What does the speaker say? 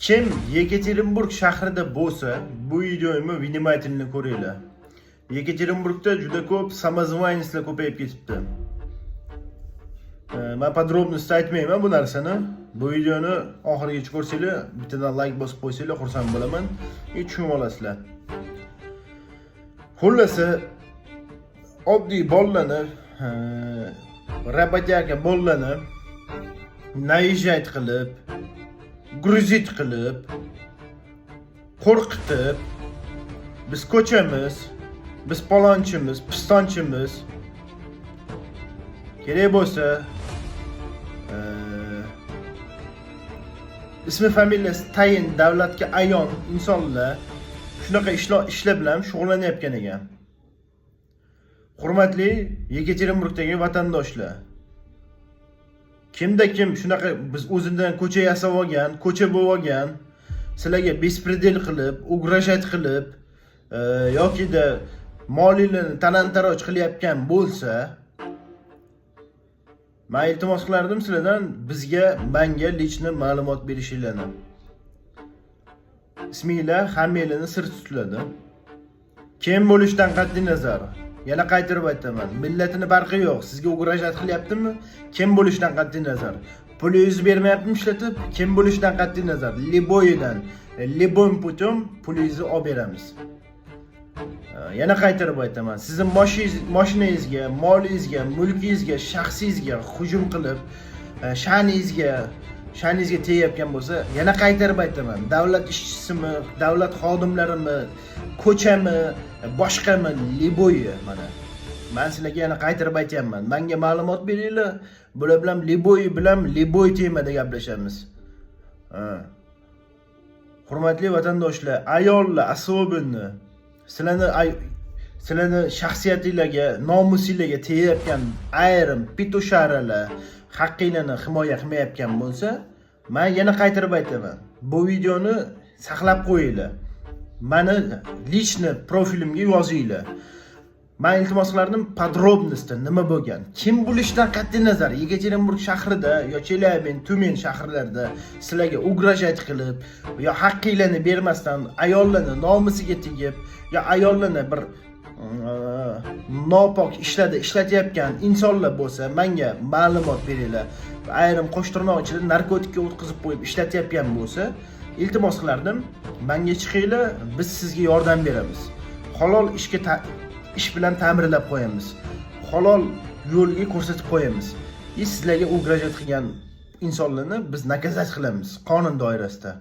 Kim Yekaterinburg shahrida bo'lsa, bu videoyimni vнимательно ko'ringlar. Yekaterinburgda juda ko'p samozvaniyslar ko'payib ketibdi. Men podrobnosti aytmayman bu narsani. Bu videoni oxirigacha ko'rsanglar, bittadan like bosib qo'ysanglar xursand bo'laman. Tushunib olasizlar. Xullas, oddiy bolalarni, работяга bolalarni naizhat qilib, gruzit qilib, qo'rqitib, biz ko'chamiz, biz palonchimiz, pistonchimiz, kerak bo'lsa ismi familiyasi tayin davlatga ayon insonlar shunaqa ishlar bilan shug'ullanayotgan ekan. Hurmatli Yekaterinburgdagi vatandoshlar, kimda kim shunaqa biz o'zidan ko'cha yasab olgan, ko'cha bo'lib olgan, sizlarga bespredel qilib, ugrajat qilib yokida moliylarni talon-taroj qilayotgan bo'lsa, men iltimos qilardim sizlardan menga lichni ma'lumot berishinglarni. Isminglar hammanglarni sir tutiladi. Kim bo'lishdan qat'iy nazar, yana qaytarib aytaman, millatini farqi yo'q. Sizga ugrajat qilyaptimi? Kim bo'lishdan qat'iy nazar. Pulingizni bermayaptimi ishlatib? Kim bo'lishdan qat'iy nazar. Liboydan, libon putem pulingizni olib beramiz. Yana qaytarib aytaman, sizning mashinangizga, molingizga, mulkingizga, shaxsingizga hujum qilib, sha'ningizga tegayotgan bo'lsa, yana qaytarib aytaman, davlat ishchisimi, davlat xodimlarimi, ko'chami, boshqami, liboyi mana. Men sizlarga yana qaytarib aytayapman. Menga ma'lumot beringlar, bular bilan liboy temada gaplashamiz. Hurmatli vatandoshlar, ayollar, особенно sizlarni shaxsiyatinglarga, nomusinglarga tegayotgan ayrim pitusharalar haqqinglarni himoya qilmayotgan bo'lsa, men yana qaytarib aytaman. Bu videoni saqlab qo'yinglar. Meni lichni profilimga yozinglar. Men iltimos qilardim, podrobnosti nima bo'lgan, kim bo'lishidan qat'iy nazar Yekaterinburg shahrida yo Chelyabinsk, Tyumen shaharlarida sizlarga ugrajat qilib, yo haqqinglarni bermasdan ayollarni nomusiga tegib, yo ayollarni bir nopok ishlarda ishlatayotgan insonlar bo'lsa, menga ma'lumot beringlar. Ayrim qo'shtirnoq ichida narkotikka o'tkazib qo'yib ishlatayotgan bo'lsa, iltimos qilardim, menga chiqinglar, biz sizga yordam beramiz. Halol ish bilan ta'mirlab qo'yamiz. Halol yo'lga ko'rsatib qo'yamiz. Sizlarga ugrajat qilgan insonlarni biz nakazat qilamiz qonun doirasida.